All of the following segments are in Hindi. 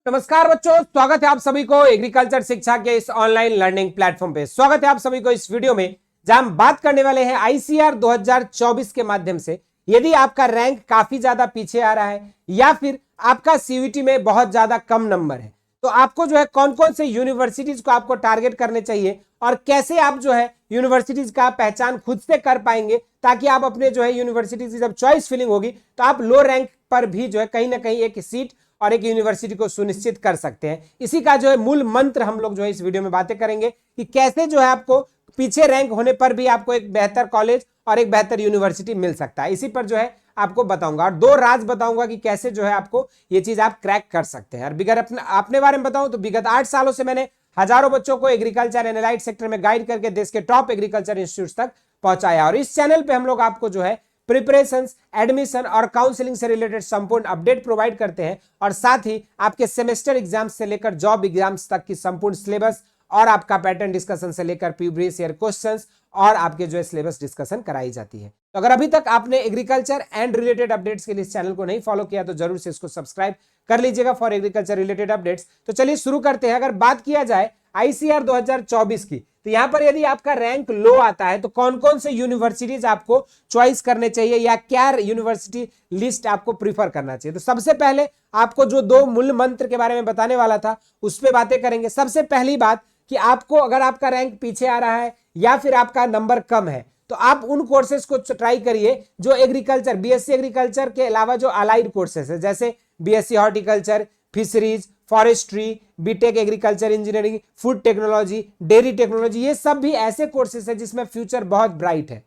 नमस्कार बच्चों, स्वागत है आप सभी को एग्रीकल्चर शिक्षा के इस ऑनलाइन लर्निंग प्लेटफॉर्म पे। स्वागत है आप सभी को इस वीडियो में, जहां हम बात करने वाले हैं आईसीआर 2024 के माध्यम से यदि आपका रैंक काफी ज्यादा पीछे आ रहा है या फिर आपका सीयूईटी में बहुत ज्यादा कम नंबर है, तो आपको जो है कौन कौन से यूनिवर्सिटीज को आपको टारगेट करने चाहिए और कैसे आप जो है यूनिवर्सिटीज का पहचान खुद से कर पाएंगे, ताकि आप अपने जो है यूनिवर्सिटीज की जब चॉइस फिलिंग होगी तो आप लो रैंक पर भी जो है कहीं ना कहीं एक सीट और एक यूनिवर्सिटी को सुनिश्चित कर सकते हैं। इसी का जो है मूल मंत्र हम लोग जो है इस वीडियो में बातें करेंगे कि कैसे जो है आपको पीछे रैंक होने पर भी आपको एक बेहतर कॉलेज और एक बेहतर यूनिवर्सिटी मिल सकता है। इसी पर जो है आपको बताऊंगा और दो राज बताऊंगा कि कैसे जो है आपको ये चीज आप क्रैक कर सकते हैं। और बिगड़ अपने बारे में बताऊं तो विगत 8 सालों से मैंने हजारों बच्चों को एग्रीकल्चर एंड एलाइड सेक्टर में गाइड करके देश के टॉप एग्रीकल्चर इंस्टीट्यूट तक पहुंचाया। और इस चैनल पे हम लोग आपको जो है प्रिपरेशंस, एडमिशन और काउंसलिंग से रिलेटेड संपूर्ण अपडेट प्रोवाइड करते हैं और साथ ही आपके सेमेस्टर एग्जाम्स से लेकर जॉब एग्जाम्स तक की संपूर्ण सिलेबस और आपका पैटर्न डिस्कशन से लेकर प्रीवियस ईयर क्वेश्चंस और आपके जो है सिलेबस डिस्कशन कराई जाती है। तो अगर अभी तक आपने एग्रीकल्चर एंड रिलेटेड अपडेट्स के लिए इस चैनल को नहीं फॉलो किया तो जरूर से इसको सब्सक्राइब कर लीजिएगा फॉर एग्रीकल्चर रिलेटेड अपडेट्स। तो चलिए शुरू करते हैं। अगर बात किया जाए आईसीआर 2024 की, तो यहां पर यदि आपका रैंक लो आता है तो कौन कौन से यूनिवर्सिटीज आपको चॉइस करने चाहिए या क्या यूनिवर्सिटी लिस्ट आपको प्रीफर करना चाहिए। तो सबसे पहले आपको जो दो मूल मंत्र के बारे में बताने वाला था उस पर बातें करेंगे। सबसे पहली बात कि आपको अगर आपका रैंक पीछे आ रहा है या फिर आपका नंबर कम है तो आप उन कोर्सेज को ट्राई करिए जो एग्रीकल्चर, बीएससी एग्रीकल्चर के अलावा जो अलाइड कोर्सेज है, जैसे BSc horticulture, fisheries, forestry, BTech agriculture engineering, food technology, dairy technology, ये सब भी ऐसे कोर्सेज है जिसमें फ्यूचर बहुत ब्राइट है।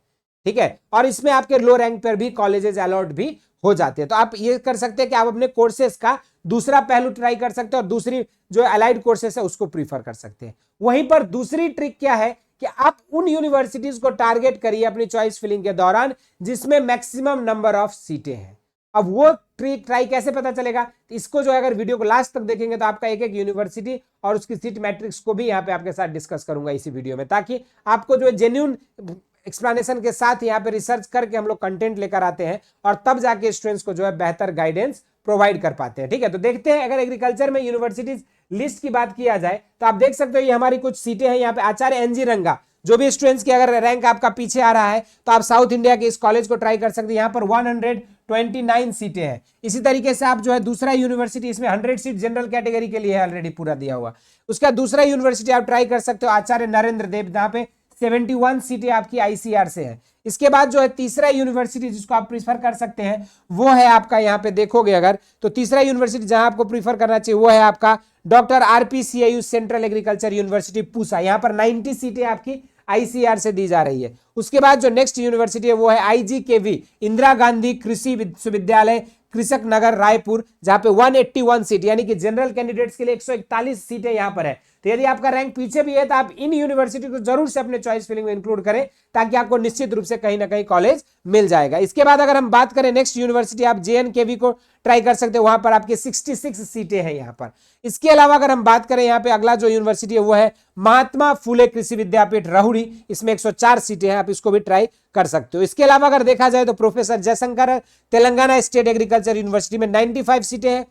ठीक है, और इसमें आपके लो रैंक पर भी कॉलेजेस अलॉट भी हो जाते हैं। तो आप ये कर सकते हैं कि आप अपने कोर्सेज का दूसरा पहलू ट्राई कर सकते हैं और दूसरी जो अलाइड कोर्सेज है उसको प्रीफर कर सकते हैं। वहीं पर दूसरी ट्रिक क्या है कि आप उन यूनिवर्सिटीज को टारगेट करिए अपनी चॉइस फिलिंग के दौरान जिसमें मैक्सिमम नंबर ऑफ सीटें हैं। अब वो ट्रिक ट्राई कैसे पता चलेगा, इसको जो है अगर वीडियो को लास्ट तक देखेंगे तो आपका एक एक यूनिवर्सिटी और उसकी सीट मैट्रिक्स को भी यहाँ पे आपके साथ डिस्कस करूंगा इसी वीडियो में, ताकि आपको जो जेन्युइन एक्सप्लेनेशन के साथ यहाँ पे रिसर्च करके हम लोग कंटेंट लेकर आते हैं और तब जाके स्टूडेंट्स को जो है बेहतर गाइडेंस प्रोवाइड कर पाते हैं। ठीक है, तो देखते हैं अगर एग्रीकल्चर में यूनिवर्सिटीज लिस्ट की बात किया जाए तो आप देख सकते हो ये हमारी कुछ सीटें हैं। यहाँ पे आचार्य एनजी रंगा, जो भी स्टूडेंट्स की अगर रैंक आपका पीछे आ रहा है तो आप साउथ इंडिया के इस कॉलेज को ट्राई कर सकते हैं। यहाँ पर 129 सीटें हैं। इसी तरीके से आप जो है दूसरा यूनिवर्सिटी, इसमें 100 सीट जनरल कैटेगरी के लिए है ऑलरेडी पूरा दिया हुआ। उसका दूसरा यूनिवर्सिटी आप ट्राई कर सकते हो आचार्य नरेंद्र देव, जहां पे 71 सीटें आपकी आईसीआर से है। इसके बाद जो है तीसरा यूनिवर्सिटी जिसको आप प्रीफर कर सकते हैं वो है आपका, यहाँ पे देखोगे अगर तो तीसरा यूनिवर्सिटी जहां आपको प्रीफर करना चाहिए वो है आपका doctor RPCAU Central Agriculture University Pusa. यहाँ पर 90 सीटें आपकी आईसीआर से दी जा रही है। उसके बाद जो नेक्स्ट यूनिवर्सिटी है वो है आईजीकेवी, इंदिरा गांधी कृषि विश्वविद्यालय, कृषक नगर, रायपुर, जहां पे 181 सीट यानी कि जनरल कैंडिडेट्स के लिए 141 सीटें यहां पर है। तो यदि आपका रैंक पीछे भी है तो आप इन यूनिवर्सिटी को जरूर से अपने चॉइस फिलिंग में इंक्लूड करें, ताकि आपको निश्चित रूप से कहीं ना कहीं कॉलेज मिल जाएगा। इसके बाद अगर हम बात करें नेक्स्ट यूनिवर्सिटी, आप जेएनकेवी को ट्राई कर सकते हैं, वहां पर आपके 66 सीटें हैं यहाँ पर। इसके अलावा अगर हम बात करें यहाँ पे अगला जो यूनिवर्सिटी है वो है महात्मा फूले कृषि विद्यापीठ रहुड़ी, इसमें 104 सीटें हैं, आप इसको भी ट्राई कर सकते हो। इसके अलावा अगर देखा जाए तो professor Jaishankar Telangana state agriculture university में 95 सीटें हैं,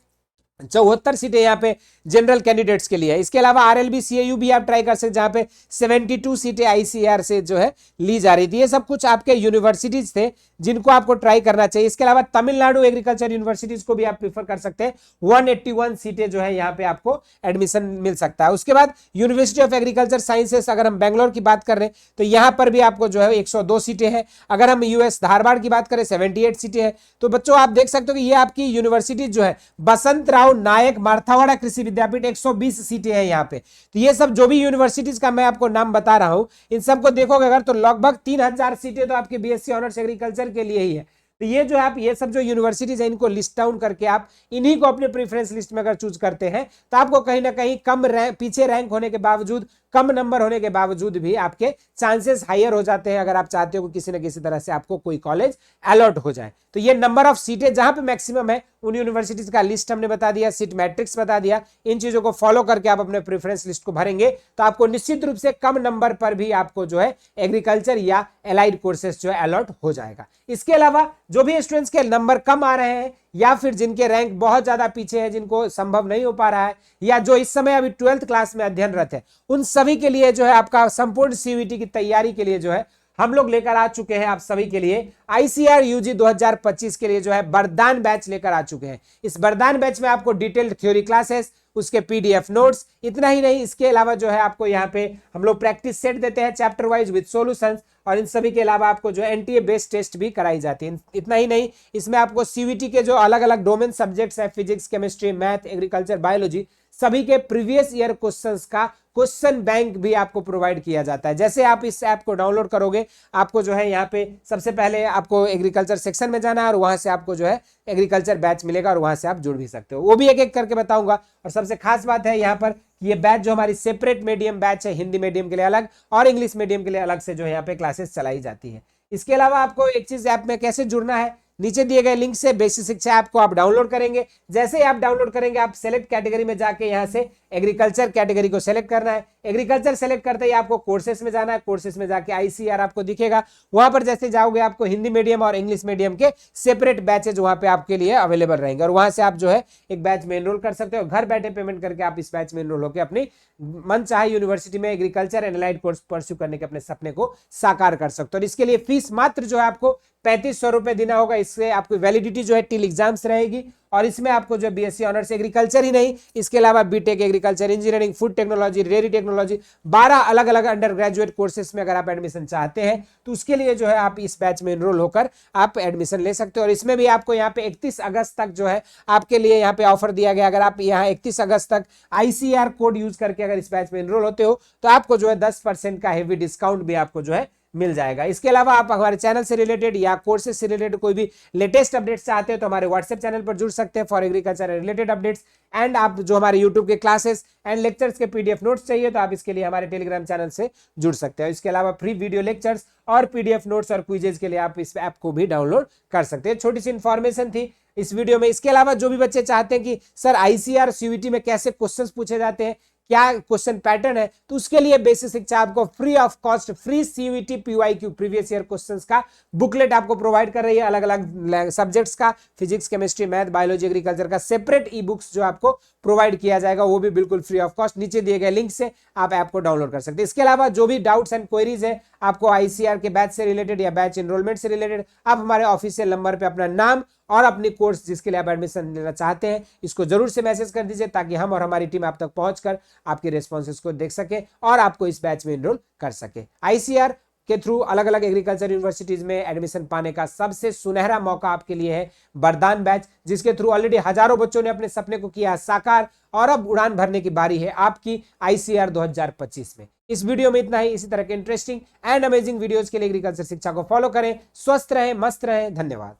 74 सीटें यहाँ पे जनरल कैंडिडेट्स के लिए है। इसके अलावा आरएलबी सीएयू भी आप ट्राई कर सकते हैं, जहां पे 72 सीटें आईसीआर से जो है ली जा रही थी। ये सब कुछ आपके यूनिवर्सिटीज थे जिनको आपको ट्राई करना चाहिए। इसके अलावा तमिलनाडु एग्रीकल्चर यूनिवर्सिटीज को भी आप प्रीफर कर सकते हैं, 181 सीटें जो है यहाँ पे आपको एडमिशन मिल सकता है। उसके बाद यूनिवर्सिटी ऑफ एग्रीकल्चर साइंसेस, अगर हम बैंगलोर की बात कर रहे हैं तो यहाँ पर भी आपको जो है 102 सीटें हैं। अगर हम यूएस धारवाड़ की बात करें 78 सीटें हैं। तो बच्चों आप देख सकते हो कि ये आपकी यूनिवर्सिटी जो है बसंत राव नायक मारथावाड़ा कृषि विद्यापीठ, 120 सीटें हैं यहाँ पे। तो ये सब जो भी यूनिवर्सिटीज का मैं आपको नाम बता रहा हूं इन सबको देखोगे अगर तो लगभग 3000 सीटें तो आपके बीएससी ऑनर्स एग्रीकल्चर के लिए ही है। तो ये जो आप ये सब जो यूनिवर्सिटीज है इनको लिस्ट डाउन करके आप इन्हीं को अपने प्रेफरेंस लिस्ट में अगर चूज करते हैं तो आपको कहीं ना कहीं कम पीछे रैंक होने के बावजूद, कम नंबर होने के बावजूद भी आपके चांसेस हायर हो जाते हैं, अगर आप चाहते हो कि किसी न किसी तरह से आपको कोई कॉलेज अलॉट हो जाए। तो ये नंबर ऑफ सीटें जहां पे मैक्सिमम है उन यूनिवर्सिटीज का लिस्ट हमने बता दिया, सीट मैट्रिक्स बता दिया। इन चीजों को फॉलो करके आप अपने प्रेफरेंस लिस्ट को भरेंगे तो आपको निश्चित रूप से कम नंबर पर भी आपको जो है एग्रीकल्चर या एलाइड कोर्सेस जो है अलॉट हो जाएगा। इसके अलावा जो भी स्टूडेंट्स के नंबर कम आ रहे हैं या फिर जिनके रैंक बहुत ज्यादा पीछे है, जिनको संभव नहीं हो पा रहा है, या जो इस समय अभी 12th क्लास में अध्ययनरत है, उन सभी के लिए जो है आपका संपूर्ण सीयूईटी की तैयारी के लिए जो है हम लोग लेकर आ चुके हैं आप सभी के लिए आईसीआर यूजी 2025 के लिए जो है वरदान बैच लेकर आ चुके हैं। इस वरदान बैच में आपको डिटेल्ड थ्योरी क्लासेस, उसके पीडीएफ नोट्स, इतना ही नहीं इसके अलावा जो है आपको यहाँ पे हम लोग प्रैक्टिस सेट देते हैं चैप्टर वाइज विद सॉल्यूशंस, और इन सभी के अलावा आपको जो एनटीए बेस्ड टेस्ट भी कराई जाती है। इतना ही नहीं, इसमें आपको सीयूईटी के जो अलग अलग डोमेन सब्जेक्ट्स है, physics, chemistry, math, agriculture, biology, सभी के प्रीवियस ईयर क्वेश्चंस का क्वेश्चन बैंक भी आपको प्रोवाइड किया जाता है। जैसे आप इस ऐप को डाउनलोड करोगे, आपको जो है यहाँ पे सबसे पहले आपको एग्रीकल्चर सेक्शन में जाना है और वहां से आपको जो है एग्रीकल्चर बैच मिलेगा और वहां से आप जुड़ भी सकते हो। वो भी एक एक करके बताऊंगा। और सबसे खास बात है यहाँ पर, ये बैच जो हमारी सेपरेट मीडियम बैच है, हिंदी मीडियम के लिए अलग और इंग्लिश मीडियम के लिए अलग से जो है यहाँ पे क्लासेस चलाई जाती है। इसके अलावा आपको एक चीज ऐप में कैसे जुड़ना है, नीचे दिए गए लिंक से बेसिक शिक्षा ऐप को आप डाउनलोड करेंगे। जैसे ही आप डाउनलोड करेंगे, आप सेलेक्ट कैटेगरी में जाके यहाँ से एग्रीकल्चर कैटेगरी को सेलेक्ट करना है। एग्रीकल्चर सेलेक्ट करते ही आपको कोर्सेस में जाना है। कोर्सेस में जाके आईसीआर आपको दिखेगा, वहां पर जैसे जाओगे आपको हिंदी मीडियम और इंग्लिश मीडियम के सेपरेट बैचेज वहां पे आपके लिए अवेलेबल रहेंगे और वहां से आप जो है एक बैच में एनरोल कर सकते हो। घर बैठे पेमेंट करके आप इस बैच में एनरोल होकर अपनी मन चाहे यूनिवर्सिटी में agriculture and allied course pursue करने के अपने सपने को साकार कर सकते हो। और इसके लिए फीस मात्र जो है आपको 3500 रुपए देना होगा। इससे आपकी वैलिडिटी जो है टिल एग्जाम्स रहेगी और इसमें आपको जो बीएससी ऑनर्स एग्रीकल्चर ही नहीं, इसके अलावा BTech agriculture, engineering, food technology, dairy technology, 12 अलग अलग अंडर ग्रेजुएट कोर्सेस में अगर आप एडमिशन चाहते हैं तो उसके लिए जो है आप इस बैच में एनरोल होकर आप एडमिशन ले सकते हो। और इसमें भी आपको यहाँ पे 31 अगस्त तक जो है आपके लिए यहाँ पे ऑफर दिया गया। अगर आप यहाँ 31 अगस्त तक आईसीआर कोड यूज करके अगर इस बैच में एनरोल होते हो तो आपको जो है 10% का हेवी डिस्काउंट भी आपको जो है मिल जाएगा। इसके अलावा आप हमारे चैनल से रिलेटेड या कोर्सेज से रिलेटेड कोई भी लेटेस्ट अपडेट्स चाहते हो तो हमारे व्हाट्सएप चैनल पर जुड़ सकते हैं for agriculture related updates. And आप जो हमारे यूट्यूब के क्लासेस एंड लेक्चर्स के पीडीएफ नोट्स चाहिए तो आप इसके लिए हमारे टेलीग्राम चैनल से जुड़ सकते हैं। इसके अलावा फ्री वीडियो लेक्चर्स और पीडीएफ नोट्स और क्विजेज के लिए आप इस ऐप को भी डाउनलोड कर सकते हैं। छोटी सी इंफॉर्मेशन थी इस वीडियो में। इसके अलावा जो भी बच्चे चाहते हैं कि सर आईसीआर सीयूईटी में कैसे क्वेश्चंस पूछे जाते हैं, क्या क्वेश्चन पैटर्न है, तो उसके लिए बेसिक शिक्षा आपको free of cost free CUET PYQ previous year questions का बुकलेट आपको प्रोवाइड कर रही है। अलग अलग सब्जेक्ट्स का, physics, chemistry, math, biology, agriculture का सेपरेट ई बुक्स जो आपको प्रोवाइड किया जाएगा, वो भी बिल्कुल फ्री ऑफ कॉस्ट। नीचे दिए गए लिंक से आप ऐप को डाउनलोड कर सकते हैं। इसके अलावा जो भी डाउट्स एंड क्वेरीज है आपको आईसीआर के बैच से रिलेटेड या बैच एनरोलमेंट से रिलेटेड, आप हमारे ऑफिशियल नंबर पे अपना नाम और अपनी कोर्स जिसके लिए आप एडमिशन लेना चाहते हैं इसको जरूर से मैसेज कर दीजिए ताकि हम और हमारी टीम आप तक पहुंचकर आपके रेस्पॉन्सेस को देख सके और आपको इस बैच में एनरोल कर सके। आईसीआर के थ्रू अलग अलग एग्रीकल्चर यूनिवर्सिटीज में एडमिशन पाने का सबसे सुनहरा मौका आपके लिए है वरदान बैच, जिसके थ्रू ऑलरेडी हजारों बच्चों ने अपने सपने को किया साकार और अब उड़ान भरने की बारी है आपकी आईसीआर 2025 में। इस वीडियो में इतना ही। इसी तरह के इंटरेस्टिंग एंड अमेजिंग वीडियोज के लिए एग्रीकल्चर शिक्षा को फॉलो करें। स्वस्थ रहें, मस्त रहें। धन्यवाद।